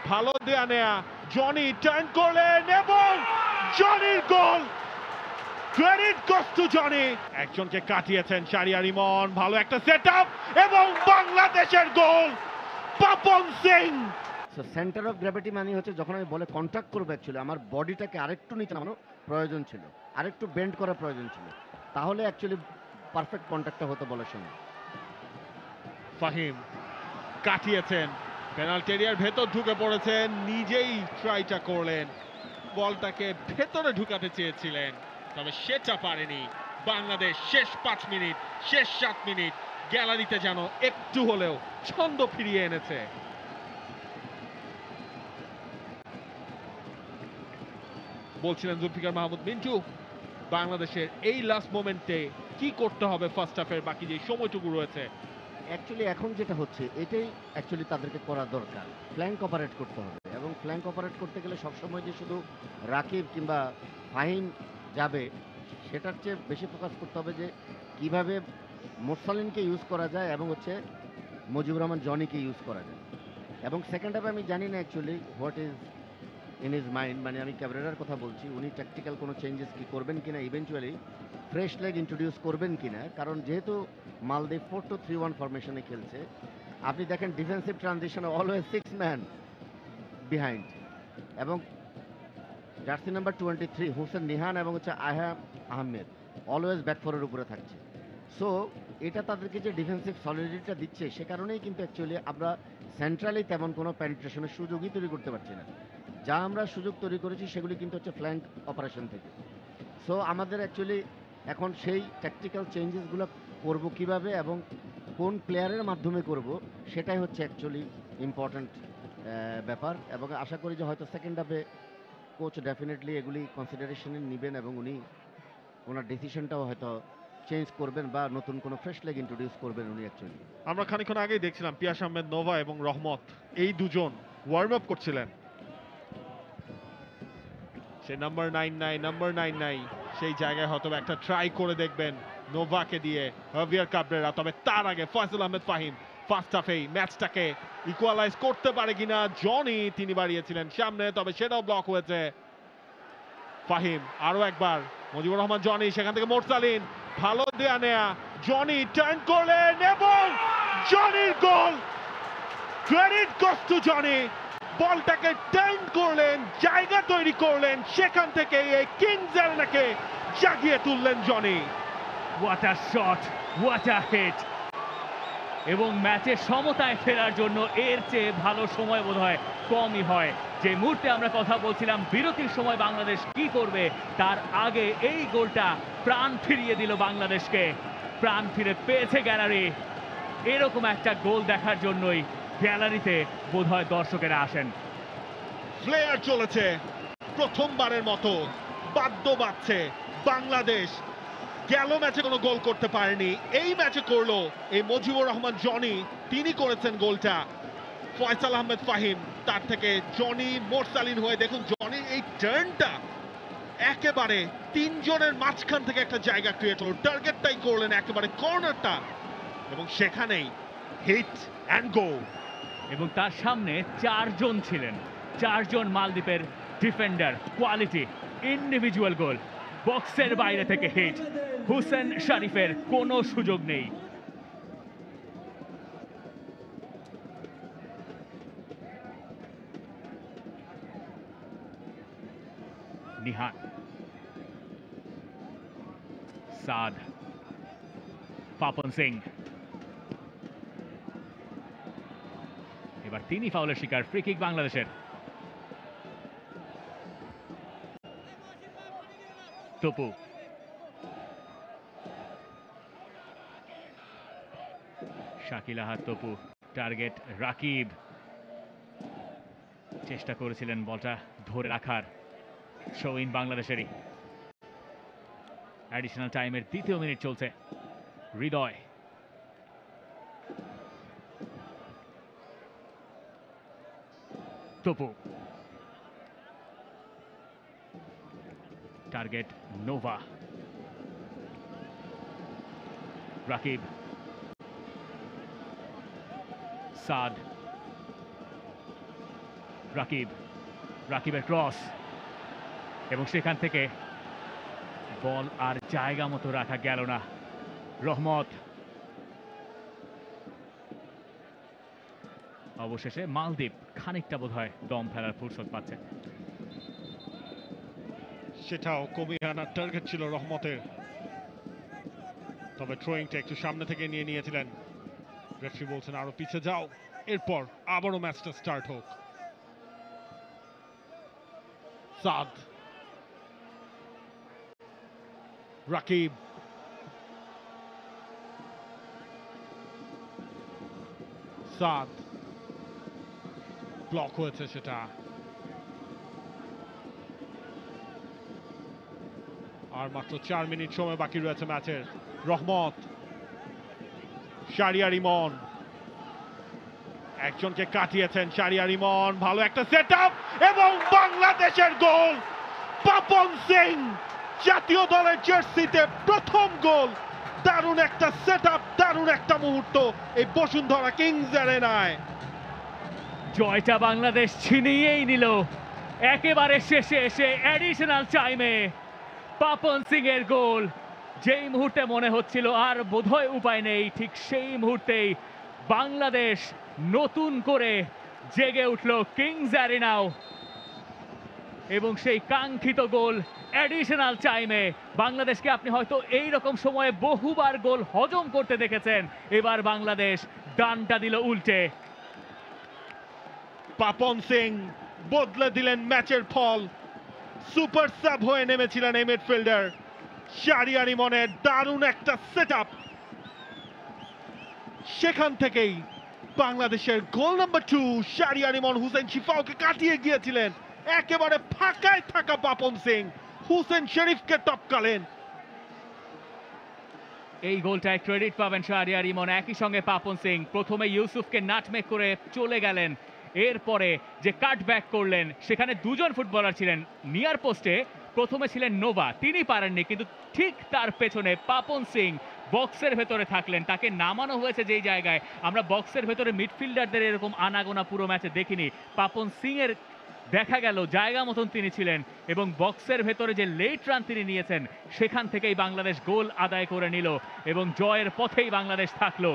ভালো দেয়া নেয়া, জনি টার্ন করলেন এবং জনির goal. Credit goes to Jony. একজনকে কাটিয়েছেন শাহরিয়ার ইমন, ভালো একটা সেটআপ এবং বাংলাদেশের goal Papon Singh. So centre of gravity মানে হচ্ছে যখন আমি বলে কন্ট্যাক্ট করবো, অ্যাকচুয়ালি আমার বডিটাকে আরেকটু নিচে নামানো প্রয়োজন ছিল, আরেকটু বেন্ড করা প্রয়োজন ছিল, তাহলে অ্যাকচুয়ালি পারফেক্ট কন্ট্যাক্টটা হতো বলার সময়। ফাহিম কাটিয়েছেন, পেনাল্টি এরিয়ার ভেতর ঢুকে পড়েছেন, নিজেই ট্রাইটা করলেন, বলটাকে ভেতরে ঢুকাতে চেয়েছিলেন, তবে সেটা পারেনি বাংলাদেশ। শেষ 5 মিনিট, শেষ 7 মিনিট গ্যালারিতে যেন একটু হলেও ছন্দ ফিরিয়ে এনেছে। বলছিলেন জুলফিকার মাহমুদ মিন্টু, বাংলাদেশের এই লাস্ট মোমেন্টে কি করতে হবে ফার্স্ট হাফের বাকি যে সময়টুকু রয়েছে। অ্যাকচুয়ালি এখন যেটা হচ্ছে এটাই অ্যাকচুয়ালি তাদেরকে করা দরকার, ফ্ল্যাঙ্ক অপারেট করতে হবে, এবং ফ্ল্যাঙ্ক অপারেট করতে গেলে সবসময় যে শুধু রাকিব কিংবা ফাহিম যাবে সেটার চেয়ে বেশি ফোকাস করতে হবে যে কিভাবে মোরসালিনকে ইউজ করা যায় এবং হচ্ছে মুজিবুর রহমান জনিকে ইউজ করা যায়। এবং সেকেন্ড হাফে আমি জানি না actually what is in his mind, মানে আমি ক্যাবরেরার কথা বলছি, উনি ট্যাকটিক্যাল কোনো চেঞ্জেস কি করবেন কিনা, ইভেন্চুয়ালি ফ্রেশ লেগ ইন্ট্রোডিউস করবেন কিনা, কারণ যেহেতু মালদ্বীপ 4-2-3-1 ফরমেশনে খেলছে, আপনি দেখেন ডিফেন্সিভ ট্রানজিশনে অলওয়েজ 6 ম্যান বিহাইন্ড, এবং জার্সি নাম্বার 23 হোসেন নিহান এবং হচ্ছে আহা আহমেদ অলওয়েজ ব্যাক ফোরের উপরে থাকছে। সো এটা তাদেরকে যে ডিফেন্সিভ সলিডিটিটা দিচ্ছে, সে কারণেই কিন্তু অ্যাকচুয়ালি আমরা সেন্ট্রালি তেমন কোনো পেনিট্রেশনের সুযোগই তৈরি করতে পারছি না। যা আমরা সুযোগ তৈরি করেছি সেগুলি কিন্তু হচ্ছে ফ্ল্যাঙ্ক অপারেশন থেকে। সো আমাদের অ্যাকচুয়ালি এখন সেই ট্যাকটিক্যাল চেঞ্জেসগুলো করব কিভাবে এবং কোন প্লেয়ারের মাধ্যমে করব, সেটাই হচ্ছে অ্যাকচুয়ালি ইম্পর্ট্যান্ট ব্যাপার। এবং আশা করি যে হয়তো সেকেন্ড হাফে কোচ ডেফিনেটলি এগুলি কনসিডারেশনে নেবেন এবং উনি ওনার ডিসিশনটাও হয়তো চেঞ্জ করবেন বা নতুন কোনো ফ্রেশ লেগ ইন্ট্রোডিউস করবেন উনি অ্যাকচুয়ালি। আমরা খানিকক্ষণ আগেই দেখছিলাম পিয়াস আহমেদ নোভা এবং রহমত এই দুজন ওয়ার্ম আপ করছিলেন। সে নাম্বার 9 সেই জায়গায় হয়তো একটা ট্রাই করে দেখবেন নোভাকে দিয়ে হাভিয়ার কাবরেরা। তবে তার আগে ফয়সাল আহমেদ ফাহিম ফার্স্ট হাফেই ম্যাচটাকে ইকুয়ালাইজ করতে পারে কিনা। জনি তিনি বাড়িয়েছিলেন সামনে, তবে সেটাও ব্লক হয়েছে। ফাহিম আরো একবার, মুজিবুর রহমান জনি, সেখান থেকে মোরসালিন, ভালো দেয়া নেয়া, জনি টার্ন করলেন এবং জনির goal. Credit goes to Jony. বলটাকে টার্ন করলেন, জায়গা তৈরি করলেন, সেখান থেকে এই কিংস এলেনাকে জাগিয়ে তুললেন Johnny. What a shot, what a hit! এবং ম্যাচের সমতায় ফেরার জন্য এর চেয়ে ভালো সময় বোধহয় কমই হয়। যে মুহূর্তে আমরা কথা বলছিলাম বিরতির সময় বাংলাদেশ কি করবে, তার আগে এই গোলটা প্রাণ ফিরিয়ে দিল বাংলাদেশকে। প্রাণ ফিরে পেয়েছে গ্যালারি। এরকম একটা গোল দেখার জন্যই গ্যালারিতে বোধহয় দর্শকেরা আসেন। ফ্লেয়ার চলেছে প্রথমবারের মতো, বাদ্য বাজছে। বাংলাদেশ গেল ম্যাচে কোনো গোল করতে পারেনি, এই ম্যাচে করলো এই মুজিবুর রহমান জনি, তিনি করেছেন গোলটা। ফয়সাল আহমেদ ফাহিম, তার থেকে জনি মোরসালিন হয়ে দেখুন জনির এই টার্নটা একেবারে তিনজনের মাঝখান থেকে একটা জায়গা ক্রিয়েট হলো, টার্গেটটাই করলেন একেবারে কর্নারটা, এবং সেখানেই হিট অ্যান্ড গোল। এবং তার সামনে চারজন ছিলেন, চারজন মালদ্বীপের ডিফেন্ডার, কোয়ালিটি, ইন্ডিভিজুয়াল গোল। বক্সের বাইরে থেকে হিট, হুসেন শরীফের কোনো সুযোগ নেই। নিহান, সাদ, পাপন সিং, এবার তিনি ফাউলের শিকার। ফ্রি কিক বাংলাদেশের। তপু, শাকিল আহাদ তপু, টার্গেট রাকিব, চেষ্টা করেছিলেন বলটা ধরে রাখার। শোইন বাংলাদেশেরই। অ্যাডিশনাল টাইমের দ্বিতীয় মিনিট চলছে। হৃদয়, তপু, টার্গেট নোভা, রাকিব, সাদ, রাকিবের ক্রস, এবং সেখান থেকে বল আর জায়গা মতো রাখা গেল না। রহমত, অবশেষে মালদ্বীপ খানিকটা বোধহয় দম ফেলার ফুরসত পাচ্ছে। সেটাও কমিয়ে আনার টার্গেট ছিল রহমতের, তবে থ্রোয়িংটা একটু সামনে থেকে নিয়ে নিয়েছিলেন। রেফারি বলছেন আরো পিছে যাও, এরপর আবারও ম্যাচটা স্টার্ট হোক। সাদ, রাকিব, সাদ, ব্লক হয়েছে সেটা। আর মাত্র 4 মিনিট সময় বাকি রয়েছে ম্যাচের। রহমত, শাহরিয়ার ইমন, একজনকে কাটিয়েছেন শাহরিয়ার ইমন, ভালো একটা সেটআপ এবং বাংলাদেশের গোল। পাপন সিং জাতীয় দলের জার্সিতে প্রথম গোল। দারুণ একটা সেটআপ, দারুণ একটা মুহূর্ত এই বসুন্ধরা কিংস অ্যারেনায়। জয়টা বাংলাদেশ ছিনিয়েই নিল একেবারে শেষে এসে অ্যাডিশনাল টাইমে। পাপন সিং এর গোল, যেই মুহূর্তে মনে হচ্ছিল আর বোধহয় উপায় নেই, ঠিক সেই মুহূর্তেই বাংলাদেশ নতুন করে জেগে উঠল কিংস অ্যারেনাও, এবং সেই কাঙ্ক্ষিত গোল অ্যাডিশনাল টাইমে। বাংলাদেশকে আপনি হয়তো এই রকম সময়ে বহুবার গোল হজম করতে দেখেছেন, এবার বাংলাদেশ ডানটা দিল উল্টে। পাপন সিং বদলে দিলেন ম্যাচের ফল। সুপার সাব হয়ে নেমেছিলেন এই মিডফিল্ডার। শাহরিয়ার ইমনের দারুণ একটা সেটআপ, সেখান থেকেই বাংলাদেশের গোল নাম্বার 2। শাহরিয়ার ইমন হুসেন শিফাওকে কাটিয়ে গিয়েছিলেন, একেবারে ফাঁকায় থাকা পাপন সিং হুসেন শরীফকে টপকালেন। এই গোলটায় ক্রেডিট পাবেন শাহরিয়ার ইমন, একই সঙ্গে পাপন সিং। প্রথমে ইউসুফকে নাটমেক করে চলে গেলেন, এরপরে যে কাটব্যাক করলেন সেখানে দুজন ফুটবলার ছিলেন। নিয়ার পোস্টে প্রথমে ছিলেন নোভা, তিনি পারেননি, কিন্তু ঠিক তার পেছনে পাপন সিং বক্সের ভেতরে থাকলেন, তাকে নামানো হয়েছে যেই জায়গায়। আমরা বক্সের ভেতরে মিডফিল্ডারদের এরকম আনাগোনা পুরো ম্যাচে দেখিনি। পাপন সিং এর দেখা গেল জায়গা মতন তিনি ছিলেন, এবং বক্সের ভেতরে যে লেট রান তিনি নিয়েছেন সেখান থেকেই বাংলাদেশ গোল আদায় করে নিল, এবং জয়ের পথেই বাংলাদেশ থাকলো।